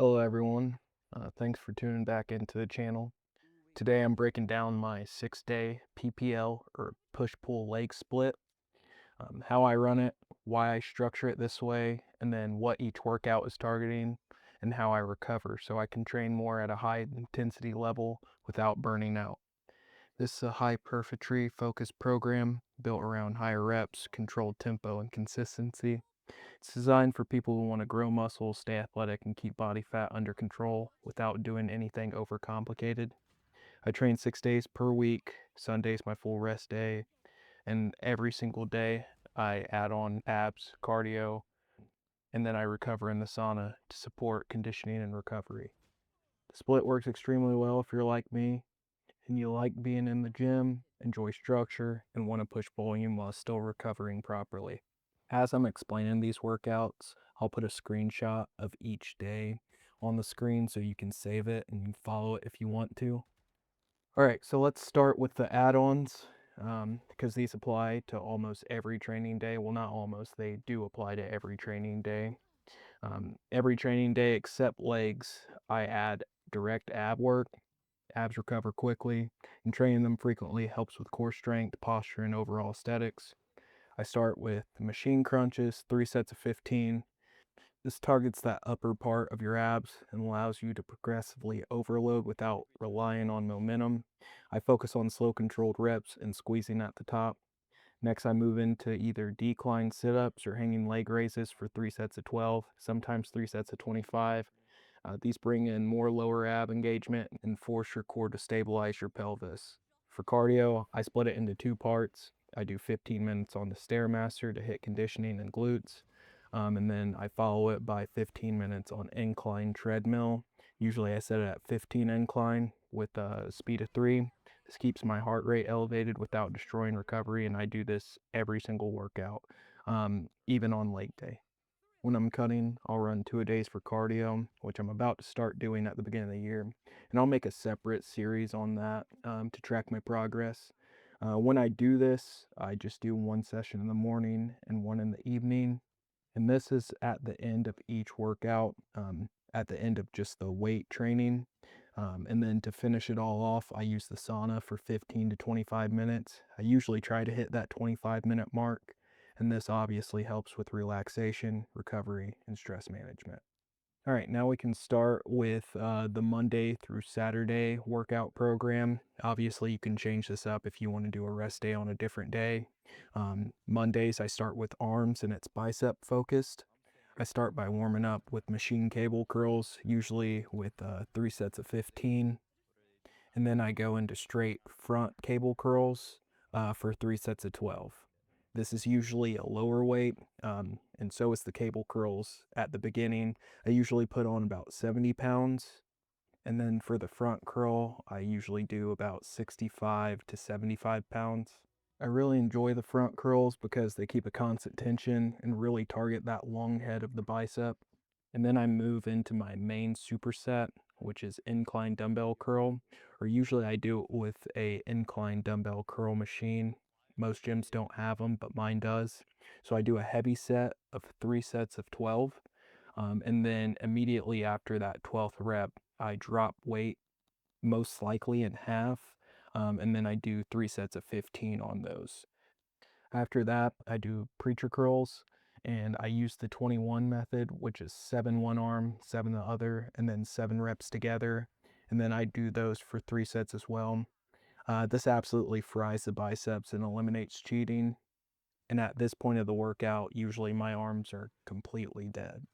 Hello everyone. Thanks for tuning back into the channel. Today I'm breaking down my 6-day PPL or push-pull leg split, how I run it, why I structure it this way, and then what each workout is targeting and how I recover so I can train more at a high intensity level without burning out. This is a hypertrophy focused program built around higher reps, controlled tempo, and consistency. It's designed for people who want to grow muscle, stay athletic, and keep body fat under control without doing anything overcomplicated. I train 6 days per week. Sunday's my full rest day, and every single day I add on abs, cardio, and then I recover in the sauna to support conditioning and recovery. The split works extremely well if you're like me and you like being in the gym, enjoy structure, and want to push volume while still recovering properly. As I'm explaining these workouts, I'll put a screenshot of each day on the screen so you can save it and you can follow it if you want to. All right, so let's start with the add-ons because these apply to almost every training day. Well, not almost, they do apply to every training day. Every training day except legs, I add direct ab work. Abs recover quickly, and training them frequently helps with core strength, posture, and overall aesthetics. I start with machine crunches, 3 sets of 15. This targets that upper part of your abs and allows you to progressively overload without relying on momentum. I focus on slow controlled reps and squeezing at the top. Next, I move into either decline sit-ups or hanging leg raises for 3 sets of 12, sometimes 3 sets of 25. These bring in more lower ab engagement and force your core to stabilize your pelvis. For cardio, I split it into 2 parts. I do 15 minutes on the Stairmaster to hit conditioning and glutes. And then I follow it by 15 minutes on incline treadmill. Usually I set it at 15 incline with a speed of 3. This keeps my heart rate elevated without destroying recovery, and I do this every single workout, even on leg day. When I'm cutting, I'll run 2-a-days for cardio, which I'm about to start doing at the beginning of the year. And I'll make a separate series on that to track my progress. When I do this, I just do one session in the morning and one in the evening. And this is at the end of each workout, at the end of just the weight training. And then to finish it all off, I use the sauna for 15 to 25 minutes. I usually try to hit that 25-minute mark, and this obviously helps with relaxation, recovery, and stress management. All right, now we can start with the Monday through Saturday workout program. Obviously, you can change this up if you want to do a rest day on a different day. Mondays, I start with arms and it's bicep focused. I start by warming up with machine cable curls, usually with 3 sets of 15. And then I go into straight front cable curls for 3 sets of 12. This is usually a lower weight, and so is the cable curls at the beginning. I usually put on about 70 pounds. And then for the front curl, I usually do about 65 to 75 pounds. I really enjoy the front curls because they keep a constant tension and really target that long head of the bicep. And then I move into my main superset, which is incline dumbbell curl, or usually I do it with a incline dumbbell curl machine. Most gyms don't have them, but mine does. So I do a heavy set of 3 sets of 12. And then immediately after that 12th rep, I drop weight, most likely in half. And then I do 3 sets of 15 on those. After that, I do preacher curls, and I use the 21 method, which is 7 one arm, 7 the other, and then 7 reps together. And then I do those for 3 sets as well. This absolutely fries the biceps and eliminates cheating. And at this point of the workout, usually my arms are completely dead.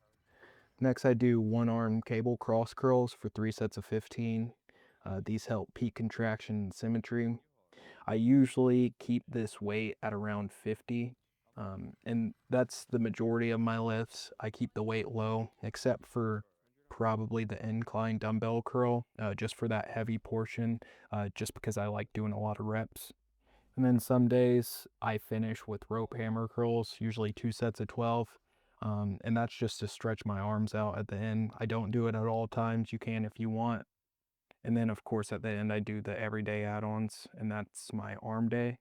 Next, I do one arm cable cross curls for 3 sets of 15. These help peak contraction and symmetry. I usually keep this weight at around 50, and that's the majority of my lifts. I keep the weight low, except for probably the incline dumbbell curl, just for that heavy portion, just because I like doing a lot of reps. And then some days I finish with rope hammer curls, usually 2 sets of 12. And that's just to stretch my arms out at the end. I don't do it at all times. You can if you want. And then, of course, at the end, I do the everyday add-ons, and that's my arm day.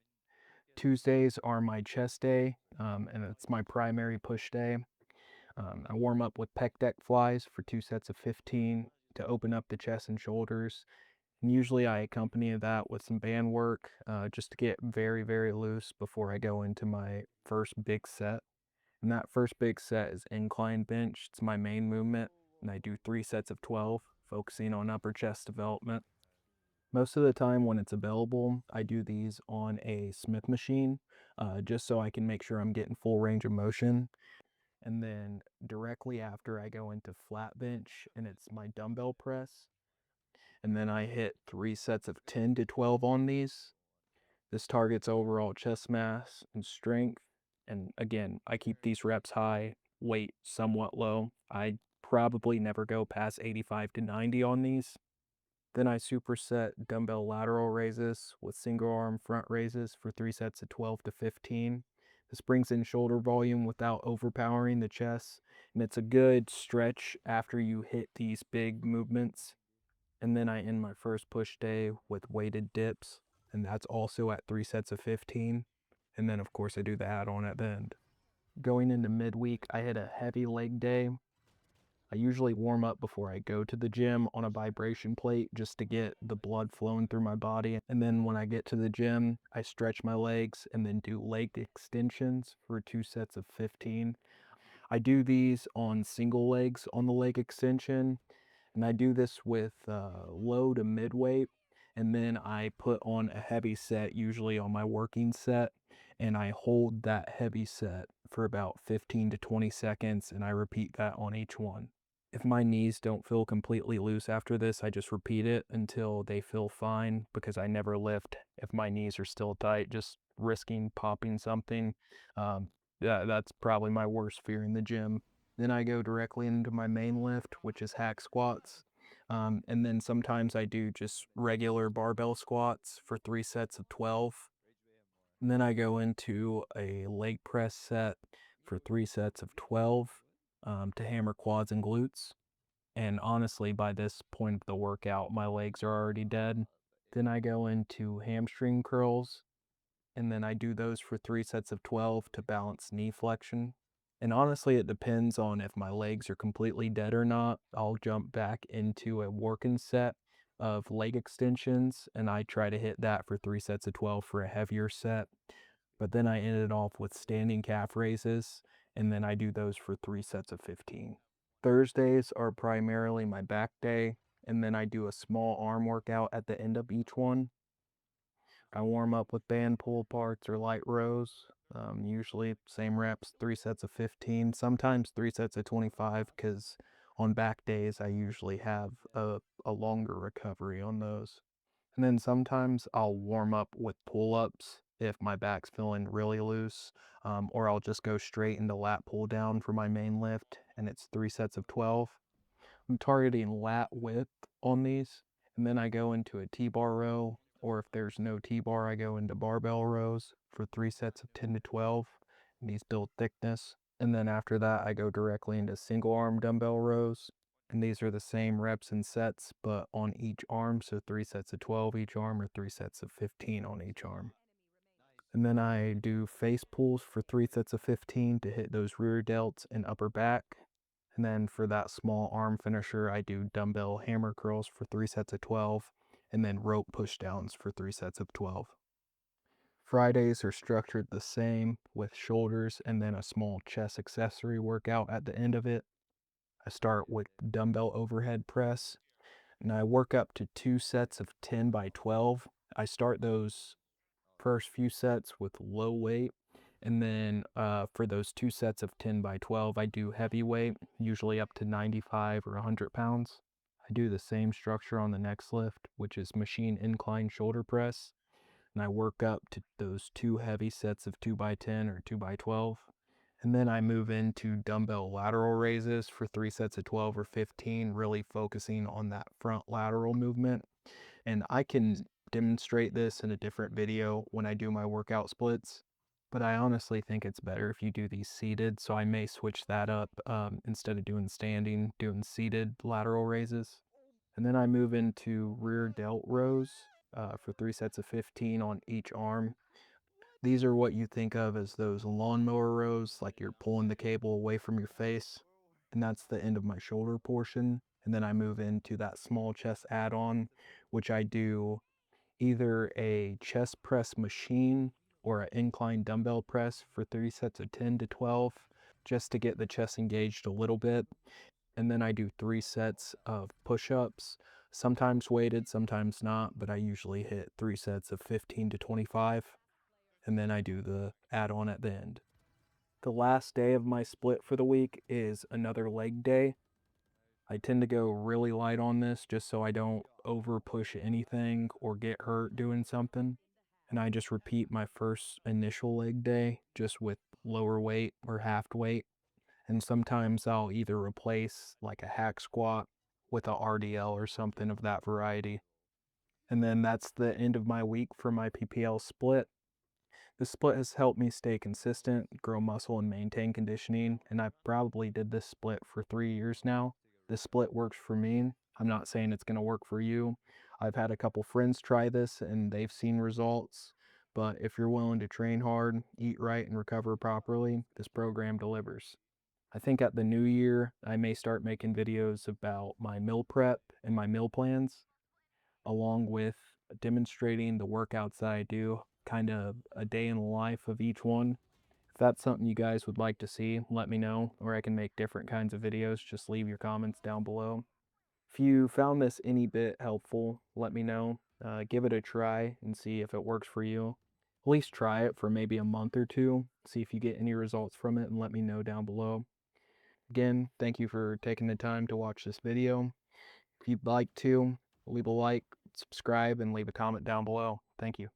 Tuesdays are my chest day, and it's my primary push day. I warm up with pec deck flies for 2 sets of 15 to open up the chest and shoulders. And usually I accompany that with some band work just to get very, very loose before I go into my first big set. And that first big set is incline bench. It's my main movement. And I do 3 sets of 12, focusing on upper chest development. Most of the time when it's available, I do these on a Smith machine, just so I can make sure I'm getting full range of motion. And then directly after I go into flat bench and it's my dumbbell press. And then I hit 3 sets of 10 to 12 on these. This targets overall chest mass and strength. And again, I keep these reps high, weight somewhat low. I probably never go past 85 to 90 on these. Then I superset dumbbell lateral raises with single arm front raises for 3 sets of 12 to 15. This brings in shoulder volume without overpowering the chest, and it's a good stretch after you hit these big movements. And then I end my first push day with weighted dips, and that's also at 3 sets of 15. And then, of course, I do the add on at the end. Going into midweek, I hit a heavy leg day. I usually warm up before I go to the gym on a vibration plate just to get the blood flowing through my body. And then when I get to the gym, I stretch my legs and then do leg extensions for 2 sets of 15. I do these on single legs on the leg extension, and I do this with low to mid weight. And then I put on a heavy set, usually on my working set, and I hold that heavy set for about 15 to 20 seconds, and I repeat that on each one. If my knees don't feel completely loose after this, I just repeat it until they feel fine, because I never lift if my knees are still tight, just risking popping something. That's probably my worst fear in the gym. Then I go directly into my main lift, which is hack squats. And then sometimes I do just regular barbell squats for 3 sets of 12. And then I go into a leg press set for 3 sets of 12 to hammer quads and glutes. And honestly, by this point of the workout, my legs are already dead. Then I go into hamstring curls, and then I do those for 3 sets of 12 to balance knee flexion. And honestly, it depends on if my legs are completely dead or not. I'll jump back into a working set of leg extensions, and I try to hit that for 3 sets of 12 for a heavier set. But then I end it off with standing calf raises, and then I do those for 3 sets of 15. Thursdays are primarily my back day, and then I do a small arm workout at the end of each one. I warm up with band pull parts or light rows, usually same reps, 3 sets of 15, sometimes 3 sets of 25, because on back days I usually have a longer recovery on those. And then sometimes I'll warm up with pull-ups if my back's feeling really loose, or I'll just go straight into lat pull down for my main lift, and it's 3 sets of 12. I'm targeting lat width on these, and then I go into a T-bar row, or if there's no T-bar, I go into barbell rows for 3 sets of 10 to 12, and these build thickness. And then after that, I go directly into single arm dumbbell rows, and these are the same reps and sets, but on each arm, so 3 sets of 12 each arm, or 3 sets of 15 on each arm. And then I do face pulls for 3 sets of 15 to hit those rear delts and upper back. And then for that small arm finisher, I do dumbbell hammer curls for 3 sets of 12, and then rope push downs for 3 sets of 12. Fridays are structured the same with shoulders and then a small chest accessory workout at the end of it. I start with dumbbell overhead press, and I work up to 2 sets of 10 by 12. I start those first few sets with low weight, and then for those 2 sets of 10 by 12, I do heavy weight, usually up to 95 or 100 pounds. I do the same structure on the next lift, which is machine incline shoulder press, and I work up to those 2 heavy sets of 2 by 10 or 2 by 12. And then I move into dumbbell lateral raises for 3 sets of 12 or 15, really focusing on that front lateral movement. And I can demonstrate this in a different video when I do my workout splits, but I honestly think it's better if you do these seated, so I may switch that up instead of doing standing, doing seated lateral raises. And then I move into rear delt rows for 3 sets of 15 on each arm. These are what you think of as those lawnmower rows, like you're pulling the cable away from your face. And that's the end of my shoulder portion. And then I move into that small chest add-on, which I do either a chest press machine or an incline dumbbell press for 3 sets of 10 to 12, just to get the chest engaged a little bit. And then I do 3 sets of push-ups, sometimes weighted, sometimes not, but I usually hit 3 sets of 15 to 25. And then I do the add-on at the end. The last day of my split for the week is another leg day. I tend to go really light on this just so I don't over push anything or get hurt doing something. And I just repeat my first initial leg day just with lower weight or half weight. And sometimes I'll either replace like a hack squat with a RDL or something of that variety. And then that's the end of my week for my PPL split. This split has helped me stay consistent, grow muscle, and maintain conditioning, and I probably did this split for 3 years now. This split works for me. I'm not saying it's going to work for you. I've had a couple friends try this and they've seen results, but if you're willing to train hard, eat right, and recover properly, this program delivers. I think at the new year, I may start making videos about my meal prep and my meal plans, along with demonstrating the workouts that I do, kind of a day in the life of each one. If that's something you guys would like to see, let me know, or I can make different kinds of videos. Just leave your comments down below. If you found this any bit helpful, let me know. Give it a try and see if it works for you. At least try it for maybe a month or two. See if you get any results from it and let me know down below. Again, thank you for taking the time to watch this video. If you'd like to, leave a like, subscribe, and leave a comment down below. Thank you.